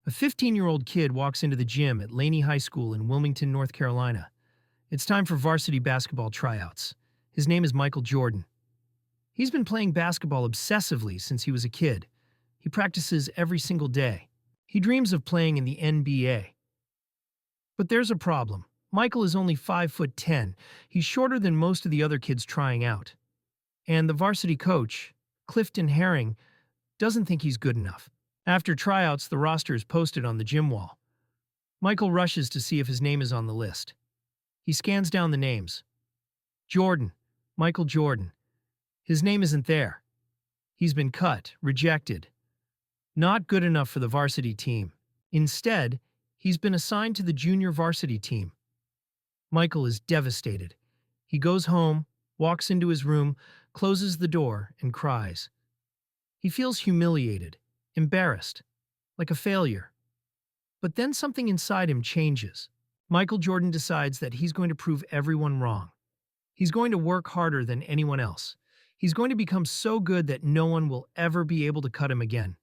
A 15-year-old kid walks into the gym at Laney High School in Wilmington, North Carolina. It's time for varsity basketball tryouts. His name is Michael Jordan. He's been playing basketball obsessively since he was a kid. He practices every single day. He dreams of playing in the NBA. But there's a problem. Michael is only 5'10". He's shorter than most of the other kids trying out. And the varsity coach, Clifton Herring, doesn't think he's good enough. After tryouts, the roster is posted on the gym wall. Michael rushes to see if his name is on the list. He scans down the names. Jordan, Michael Jordan. His name isn't there. He's been cut, rejected. Not good enough for the varsity team. Instead, he's been assigned to the junior varsity team. Michael is devastated. He goes home, walks into his room, closes the door, and cries. He feels humiliated, embarrassed, like a failure. But then something inside him changes. Michael Jordan decides that he's going to prove everyone wrong. He's going to work harder than anyone else. He's going to become so good that no one will ever be able to cut him again.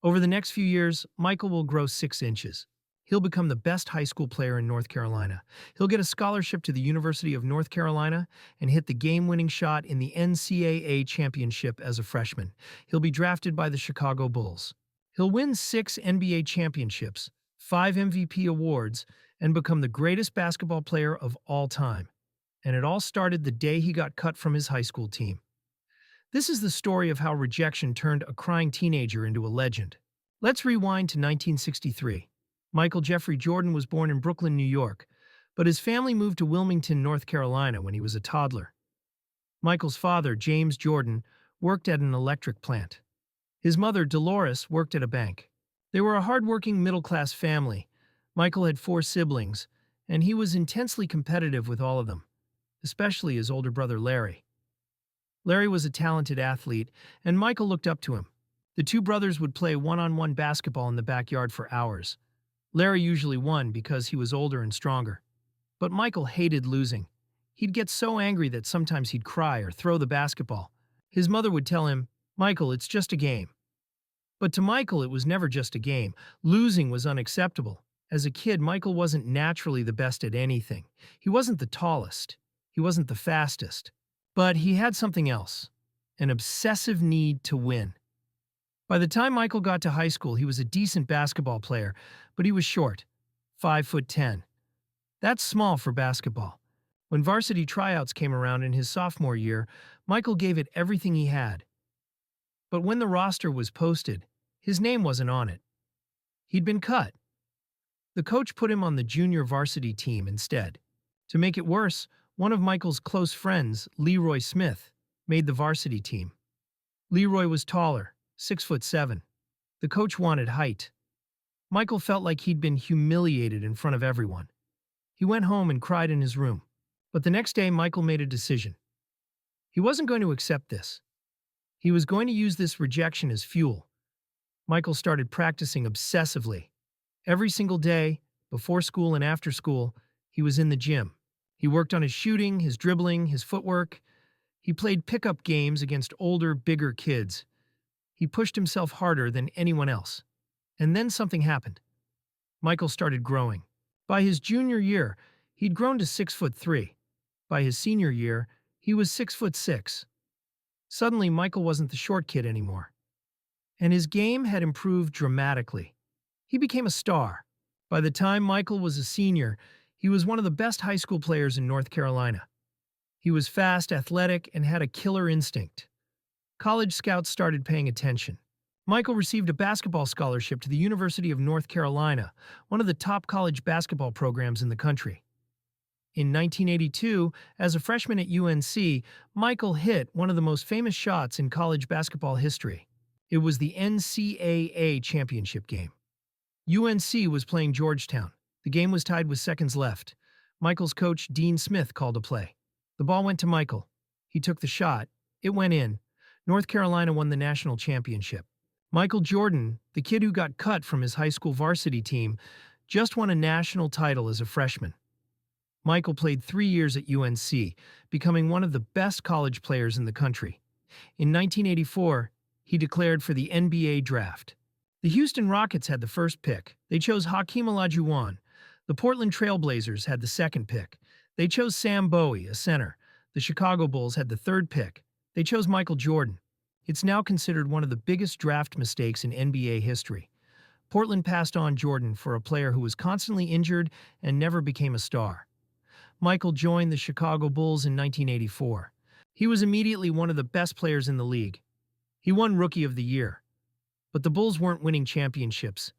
Over the next few years, Michael will grow 6 inches. He'll become the best high school player in North Carolina. He'll get a scholarship to the University of North Carolina and hit the game-winning shot in the NCAA championship as a freshman. He'll be drafted by the Chicago Bulls. He'll win 6 NBA championships, 5 MVP awards, and become the greatest basketball player of all time. And it all started the day he got cut from his high school team. This is the story of how rejection turned a crying teenager into a legend. Let's rewind to 1963. Michael Jeffrey Jordan was born in Brooklyn, New York, but his family moved to Wilmington, North Carolina when he was a toddler. Michael's father, James Jordan, worked at an electric plant. His mother, Dolores, worked at a bank. They were a hardworking middle-class family. Michael had 4 siblings, and he was intensely competitive with all of them, especially his older brother, Larry. Larry was a talented athlete, and Michael looked up to him. The 2 brothers would play one-on-one basketball in the backyard for hours. Larry usually won because he was older and stronger. But Michael hated losing. He'd get so angry that sometimes he'd cry or throw the basketball. His mother would tell him, "Michael, it's just a game." But to Michael, it was never just a game. Losing was unacceptable. As a kid, Michael wasn't naturally the best at anything. He wasn't the tallest. He wasn't the fastest. But he had something else, an obsessive need to win. By the time Michael got to high school, he was a decent basketball player, but he was short, 5'10". That's small for basketball. When varsity tryouts came around in his sophomore year, Michael gave it everything he had. But when the roster was posted, his name wasn't on it. He'd been cut. The coach put him on the junior varsity team instead. To make it worse, one of Michael's close friends, Leroy Smith, made the varsity team. Leroy was taller, 6'7". The coach wanted height. Michael felt like he'd been humiliated in front of everyone. He went home and cried in his room. But the next day, Michael made a decision. He wasn't going to accept this. He was going to use this rejection as fuel. Michael started practicing obsessively. Every single day, before school and after school, he was in the gym. He worked on his shooting, his dribbling, his footwork. He played pickup games against older, bigger kids. He pushed himself harder than anyone else. And then something happened. Michael started growing. By his junior year, he'd grown to 6'3". By his senior year, he was 6'6". Suddenly, Michael wasn't the short kid anymore. And his game had improved dramatically. He became a star. By the time Michael was a senior, he was one of the best high school players in North Carolina. He was fast, athletic, and had a killer instinct. College scouts started paying attention. Michael received a basketball scholarship to the University of North Carolina, one of the top college basketball programs in the country. In 1982, as a freshman at UNC, Michael hit one of the most famous shots in college basketball history. It was the NCAA championship game. UNC was playing Georgetown. The game was tied with seconds left. Michael's coach, Dean Smith, called a play. The ball went to Michael. He took the shot. It went in. North Carolina won the national championship. Michael Jordan, the kid who got cut from his high school varsity team, just won a national title as a freshman. Michael played 3 years at UNC, becoming one of the best college players in the country. In 1984, he declared for the NBA draft. The Houston Rockets had the first pick. They chose Hakeem Olajuwon. The Portland Trail Blazers had the second pick. They chose Sam Bowie, a center. The Chicago Bulls had the third pick. They chose Michael Jordan. It's now considered one of the biggest draft mistakes in NBA history. Portland passed on Jordan for a player who was constantly injured and never became a star. Michael joined the Chicago Bulls in 1984. He was immediately one of the best players in the league. He won Rookie of the Year. But the Bulls weren't winning championships.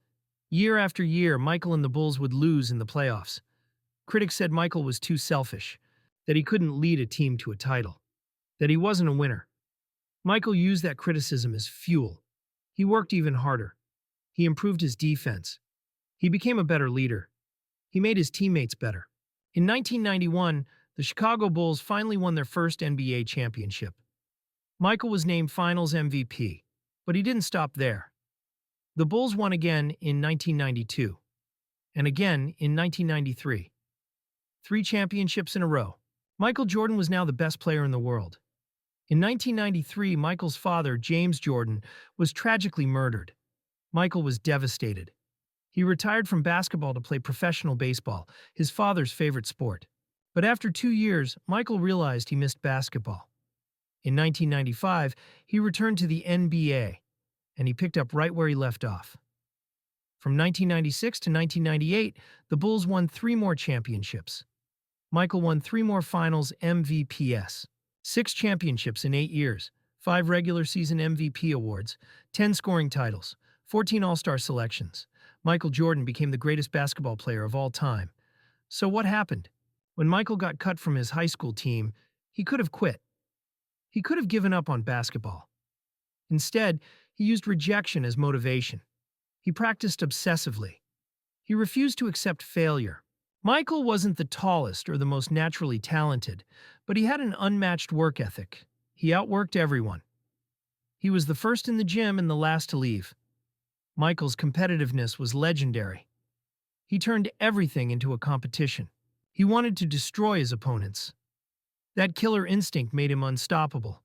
Year after year, Michael and the Bulls would lose in the playoffs. Critics said Michael was too selfish, that he couldn't lead a team to a title, that he wasn't a winner. Michael used that criticism as fuel. He worked even harder. He improved his defense. He became a better leader. He made his teammates better. In 1991, the Chicago Bulls finally won their first NBA championship. Michael was named Finals MVP, but he didn't stop there. The Bulls won again in 1992, and again in 1993. 3 championships in a row. Michael Jordan was now the best player in the world. In 1993, Michael's father, James Jordan, was tragically murdered. Michael was devastated. He retired from basketball to play professional baseball, his father's favorite sport. But after 2 years, Michael realized he missed basketball. In 1995, he returned to the NBA, and he picked up right where he left off. From 1996 to 1998, the Bulls won 3 more championships. Michael won 3 more Finals MVPs, 6 championships in 8 years, 5 regular season MVP awards, 10 scoring titles, 14 All-Star selections. Michael Jordan became the greatest basketball player of all time. So what happened? When Michael got cut from his high school team, he could have quit. He could have given up on basketball. Instead, he used rejection as motivation. He practiced obsessively. He refused to accept failure. Michael wasn't the tallest or the most naturally talented, but he had an unmatched work ethic. He outworked everyone. He was the first in the gym and the last to leave. Michael's competitiveness was legendary. He turned everything into a competition. He wanted to destroy his opponents. That killer instinct made him unstoppable.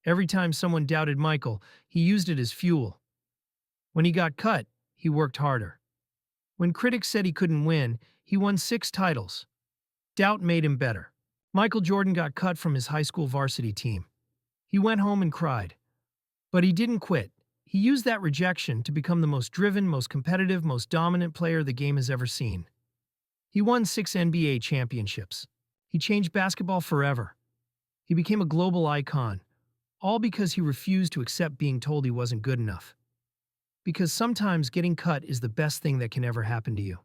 Every time someone doubted Michael, he used it as fuel. When he got cut, he worked harder. When critics said he couldn't win, he won 6 titles. Doubt made him better. Michael Jordan got cut from his high school varsity team. He went home and cried. But he didn't quit. He used that rejection to become the most driven, most competitive, most dominant player the game has ever seen. He won 6 NBA championships. He changed basketball forever. He became a global icon, all because he refused to accept being told he wasn't good enough. Because sometimes getting cut is the best thing that can ever happen to you.